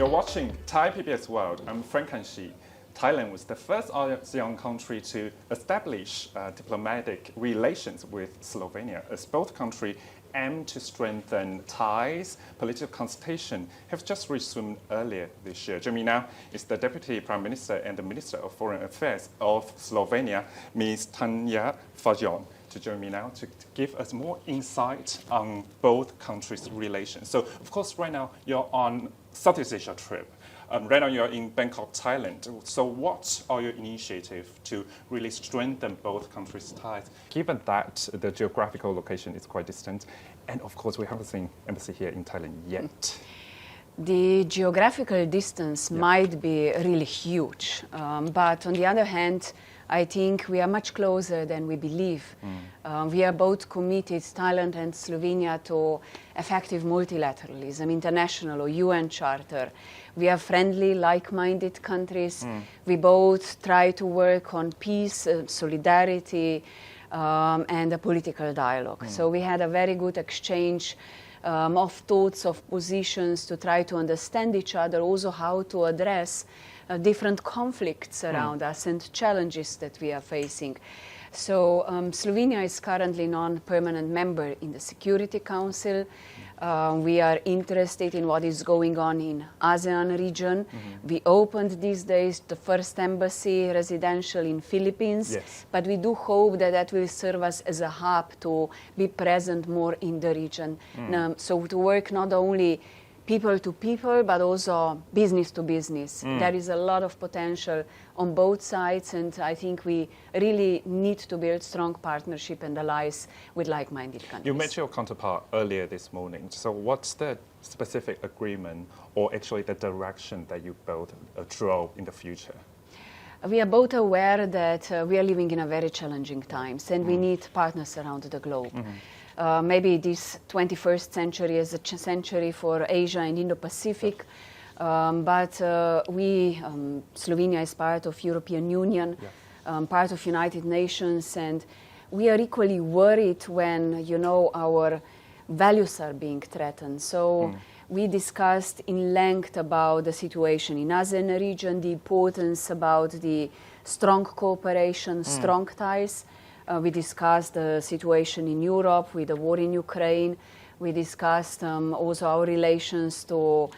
You're watching Thai PBS World. I'm Frank Kanshi. Thailand was the first ASEAN country to establish diplomatic relations with Slovenia, as both countries aim to strengthen ties. Political consultation have just resumed earlier this year. Joining me now is the Deputy Prime Minister and the Minister of Foreign Affairs of Slovenia, Ms. Tanja Fajon, to join me now to give us more insight on both countries' relations. So, of course, right now you're on Southeast Asia trip. Right now you're in Bangkok, Thailand. So what are your initiatives to really strengthen both countries' ties, given that the geographical location is quite distant? And of course, we haven't seen embassy here in Thailand yet. The geographical distance might be really huge, but on the other hand, I think we are much closer than we believe. We are both committed, Thailand and Slovenia, to effective multilateralism, international or UN charter. We are friendly, like-minded countries. We both try to work on peace, solidarity, and a political dialogue. So we had a very good exchange of thoughts, of positions to try to understand each other, also how to address different conflicts around us and challenges that we are facing. So Slovenia is currently non-permanent member in the Security Council. We are interested in what is going on in ASEAN region. We opened these days the first embassy residential in Philippines, but we do hope that that will serve us as a hub to be present more in the region. So to work not only people to people, but also business to business. There is a lot of potential on both sides, and I think we really need to build strong partnership and allies with like-minded countries. You met your counterpart earlier this morning. So what's the specific agreement or actually the direction that you both draw in the future? We are both aware that we are living in a very challenging times, and we need partners around the globe. Maybe this 21st century is a century for Asia and Indo-Pacific, but Slovenia is part of European Union, part of United Nations, and we are equally worried when, our values are being threatened. So we discussed in length about the situation in ASEAN region, the importance about the strong cooperation, strong ties. We discussed the situation in Europe with the war in Ukraine. We discussed also our relations to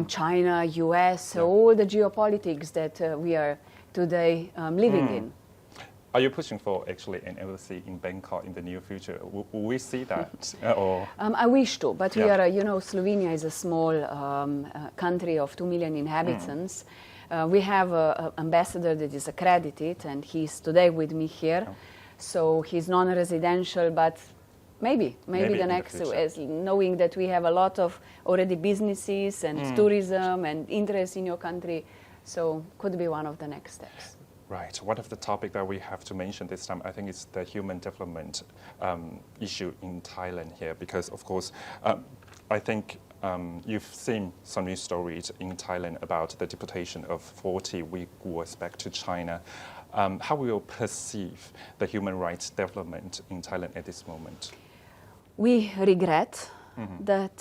China, US, all the geopolitics that we are today living in. Are you pushing for actually an embassy in Bangkok in the near future? Will we see that? Or? I wish to, but we are, Slovenia is a small country of 2 million inhabitants. We have an ambassador that is accredited, and he's today with me here. So he's non-residential, but maybe the next, knowing that we have a lot of already businesses and tourism and interest in your country, so could be one of the next steps. Right. One of the topics that we have to mention this time, I think, is the human development issue in Thailand here, because, of course, I think you've seen some news stories in Thailand about the deportation of 40 Uyghurs back to China. How will you perceive the human rights development in Thailand at this moment? We regret that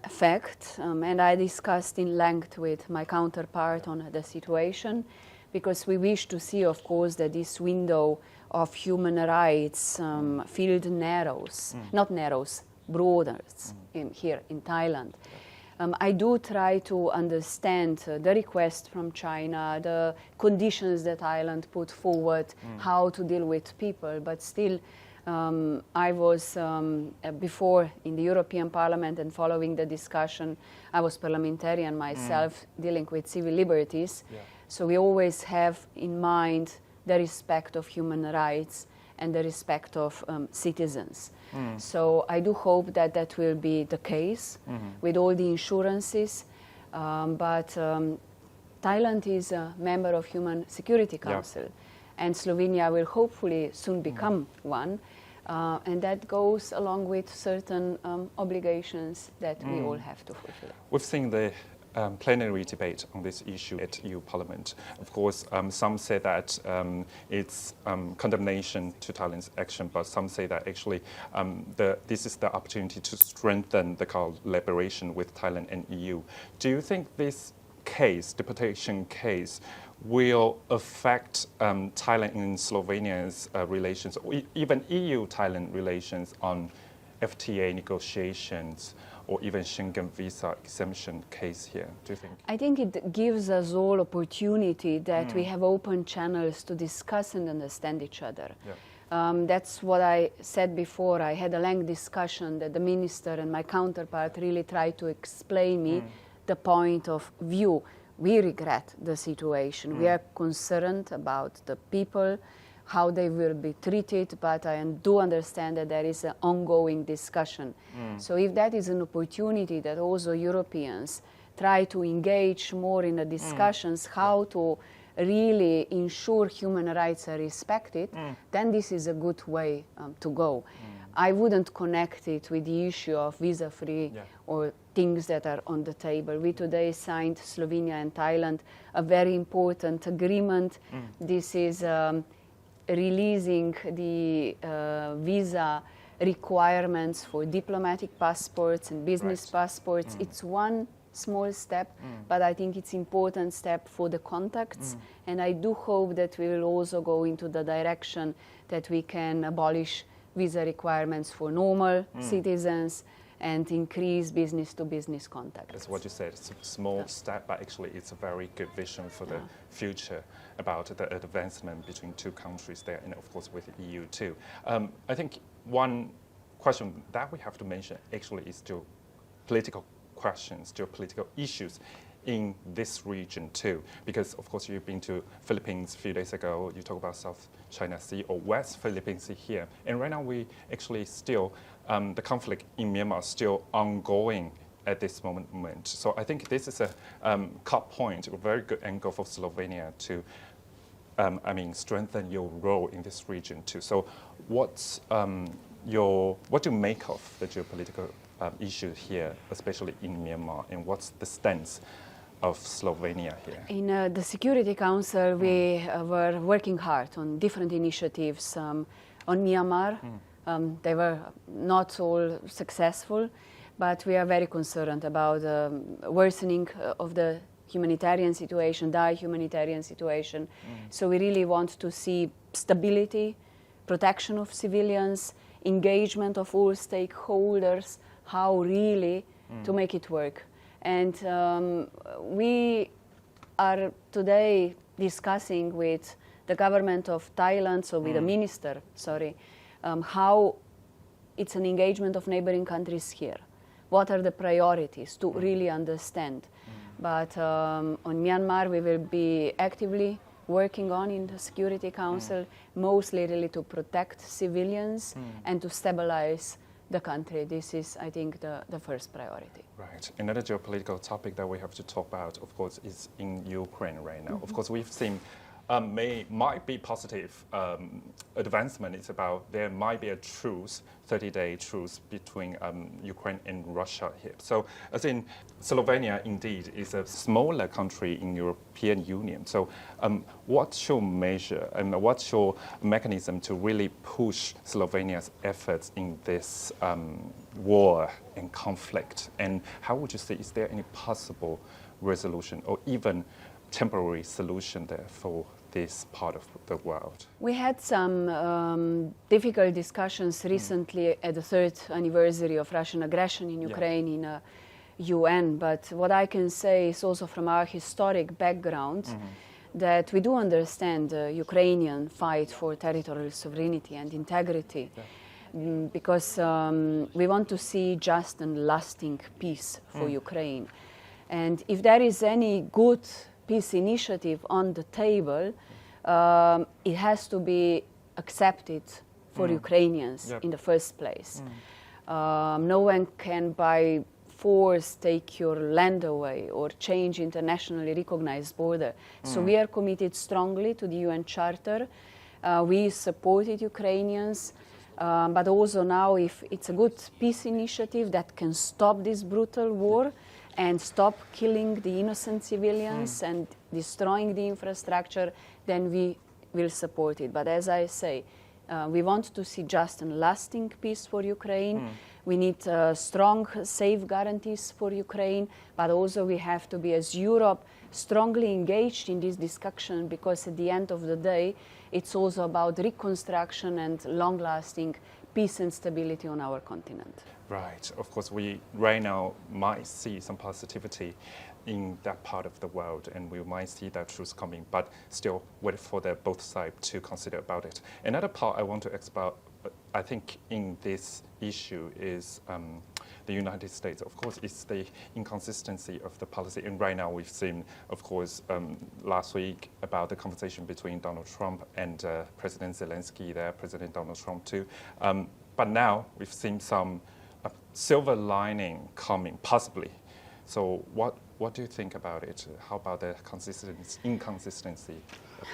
fact, and I discussed in length with my counterpart on the situation, because we wish to see, of course, that this window of human rights field narrows, not narrows, broadens here in Thailand. I do try to understand the request from China, the conditions that Thailand put forward, how to deal with people, but still I was, before in the European Parliament and following the discussion, I was parliamentarian myself dealing with civil liberties. So we always have in mind the respect of human rights and the respect of citizens. So I do hope that that will be the case with all the insurances. But Thailand is a member of Human Security Council, and Slovenia will hopefully soon become one. And that goes along with certain obligations that we all have to fulfill. We've seen the plenary debate on this issue at EU Parliament. Of course, some say that it's condemnation to Thailand's action, but some say that actually this is the opportunity to strengthen the collaboration with Thailand and EU. Do you think this case, deportation case, will affect Thailand and Slovenia's relations, or even EU-Thailand relations on FTA negotiations, or even Schengen visa exemption case here, do you think? I think it gives us all opportunity that we have open channels to discuss and understand each other. Yeah. That's what I said before. I had a lengthy discussion that the minister and my counterpart really tried to explain me the point of view. We regret the situation. We are concerned about the people, how they will be treated, but I do understand that there is an ongoing discussion. So if that is an opportunity that also Europeans try to engage more in the discussions, how to really ensure human rights are respected, then this is a good way to go. I wouldn't connect it with the issue of visa-free or things that are on the table. We today signed, Slovenia and Thailand, a very important agreement. This is releasing the visa requirements for diplomatic passports and business passports. It's one small step, but I think it's important step for the contacts. And I do hope that we will also go into the direction that we can abolish visa requirements for normal citizens and increase business-to-business contacts. That's what you said. It's a small step, but actually it's a very good vision for the future about the advancement between two countries there, and of course with the EU too. I think one question that we have to mention actually is geopolitical questions, geopolitical issues in this region too, because of course you've been to Philippines a few days ago, you talk about South China Sea or West Philippines Sea here, and right now we actually still, the conflict in Myanmar is still ongoing at this moment. So I think this is a cut point, a very good angle for Slovenia to strengthen your role in this region too. So what do you make of the geopolitical issues here, especially in Myanmar, and what's the stance of Slovenia here? In the Security Council, we were working hard on different initiatives on Myanmar. They were not all successful, but we are very concerned about the worsening of the humanitarian situation, So we really want to see stability, protection of civilians, engagement of all stakeholders, how really to make it work. And we are today discussing with the government of Thailand, so with the minister, how it's an engagement of neighboring countries here. What are the priorities to really understand? But on Myanmar, we will be actively working on in the Security Council, mostly really to protect civilians and to stabilize the country. This is, I think, the first priority. Right. Another geopolitical topic that we have to talk about, of course, is in Ukraine right now. Of course, we've seen might be positive advancement. It's about there might be a truce, 30-day truce between Ukraine and Russia here. So as in Slovenia indeed is a smaller country in European Union. So what's your measure and what's your mechanism to really push Slovenia's efforts in this war and conflict? And how would you say, is there any possible resolution or even temporary solution there for this part of the world? We had some difficult discussions recently at the 3rd anniversary of Russian aggression in Ukraine in UN, but what I can say is also from our historic background that we do understand the Ukrainian fight for territorial sovereignty and integrity because we want to see just and lasting peace for Ukraine. And if there is any good peace initiative on the table, it has to be accepted for Ukrainians in the first place. No one can by force take your land away or change internationally recognized border. So we are committed strongly to the UN Charter. We supported Ukrainians, but also now if it's a good peace initiative that can stop this brutal war and stop killing the innocent civilians and destroying the infrastructure, then we will support it. But as I say, we want to see just and lasting peace for Ukraine. We need strong, safe guarantees for Ukraine, but also we have to be, as Europe, strongly engaged in this discussion, because at the end of the day, it's also about reconstruction and long-lasting peace and stability on our continent. Right. Of course, we right now might see some positivity in that part of the world, and we might see that truth coming, but still wait for both sides to consider about it. Another part I want to expound, I think, in this issue is the United States. Of course, it's the inconsistency of the policy. And right now we've seen, of course, last week about the conversation between Donald Trump and President Zelensky there, President Donald Trump too. But now we've seen some silver lining coming, possibly. So what do you think about it? How about the inconsistency?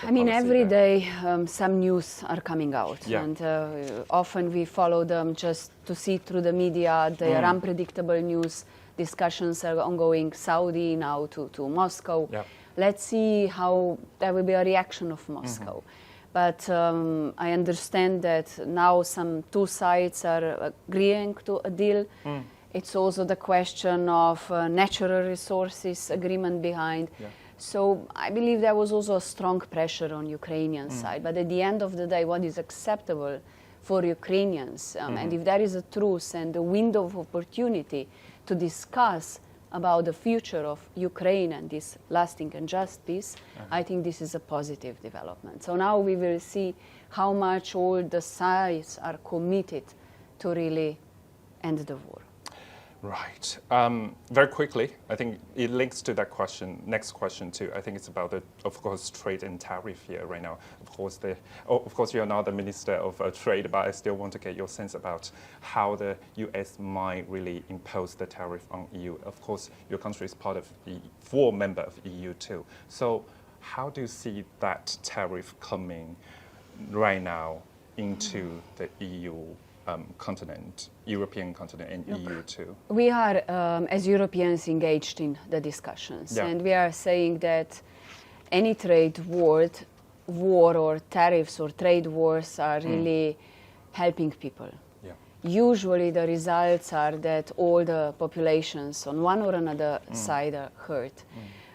I mean, every day some news are coming out, and often we follow them just to see through the media. They are unpredictable news. Discussions are ongoing, Saudi now to Moscow. Yeah. Let's see how there will be a reaction of Moscow. But I understand that now some two sides are agreeing to a deal. It's also the question of natural resources agreement behind. Yeah. So I believe there was also a strong pressure on Ukrainian side. But at the end of the day, what is acceptable for Ukrainians, and if there is a truce and a window of opportunity to discuss about the future of Ukraine and this lasting and just peace, I think this is a positive development. So now we will see how much all the sides are committed to really end the war. Right. Very quickly, I think it links to that question, next question too. I think it's about the, of course, trade and tariff here right now. Of course, you're not the Minister of Trade, but I still want to get your sense about how the US might really impose the tariff on EU. Of course, your country is part of full member of EU too. So how do you see that tariff coming right now into the EU continent, European continent, and EU too? We are, as Europeans, engaged in the discussions, and we are saying that any trade war or tariffs or trade wars are really helping people. Yeah. Usually the results are that all the populations on one or another side are hurt.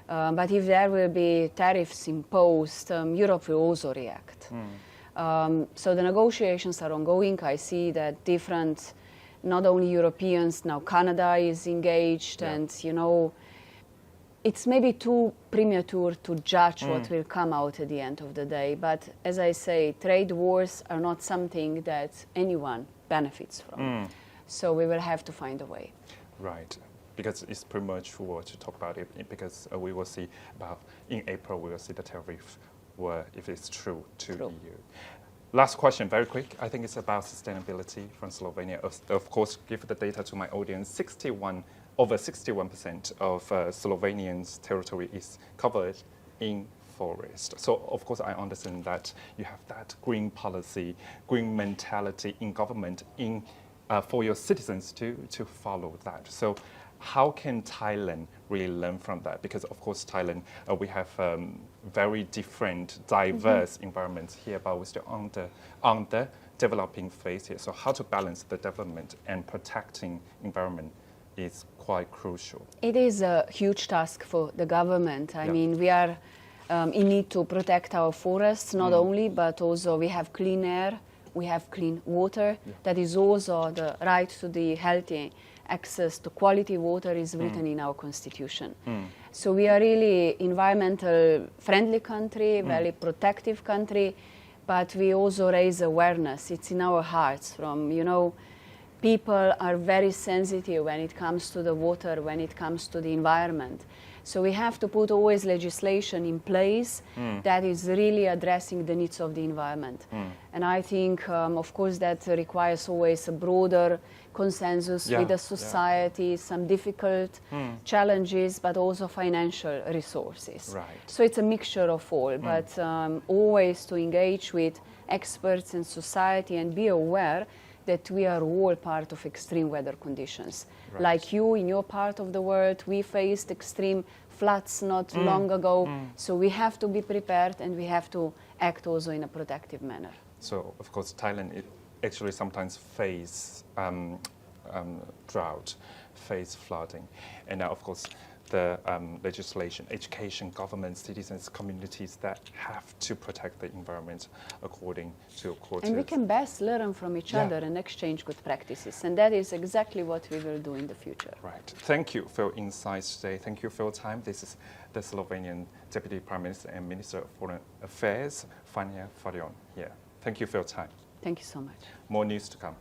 But if there will be tariffs imposed, Europe will also react. So the negotiations are ongoing. I see that different, not only Europeans, now Canada is engaged, and it's maybe too premature to judge what will come out at the end of the day. But as I say, trade wars are not something that anyone benefits from. So we will have to find a way. Right. Because it's premature to talk about it, because we will see about, in April, we will see the tariff war, if it's true, to EU. Last question, very quick. I think it's about sustainability from Slovenia. Of course, give the data to my audience. Over 61% of Slovenians' territory is covered in forest. So, of course, I understand that you have that green policy, green mentality in government for your citizens to follow that. So how can Thailand really learn from that? Because, of course, Thailand, we have very different, diverse environments here, but we're still on the developing phase here. So how to balance the development and protecting environment is quite crucial. It is a huge task for the government. I mean, we are in need to protect our forests, not only, but also we have clean air, we have clean water. That is also the right to the healthy access to quality water is written in our constitution. So we are really environmental friendly country, very protective country, but we also raise awareness. It's in our hearts from, people are very sensitive when it comes to the water, when it comes to the environment. So we have to put always legislation in place that is really addressing the needs of the environment. And I think, of course, that requires always a broader consensus with the society, some difficult challenges, but also financial resources. Right. So it's a mixture of all, but always to engage with experts in society and be aware that we are all part of extreme weather conditions. Right. Like you, in your part of the world, we faced extreme floods not long ago. So we have to be prepared and we have to act also in a protective manner. So, of course, Thailand actually sometimes face drought, face flooding, and now, of course, the legislation, education, governments, citizens, communities that have to protect the environment according to quotas. And we can best learn from each other and exchange good practices. And that is exactly what we will do in the future. Right. Thank you for your insights today. Thank you for your time. This is the Slovenian Deputy Prime Minister and Minister of Foreign Affairs, Tanja Fajon. Yeah. Thank you for your time. Thank you so much. More news to come.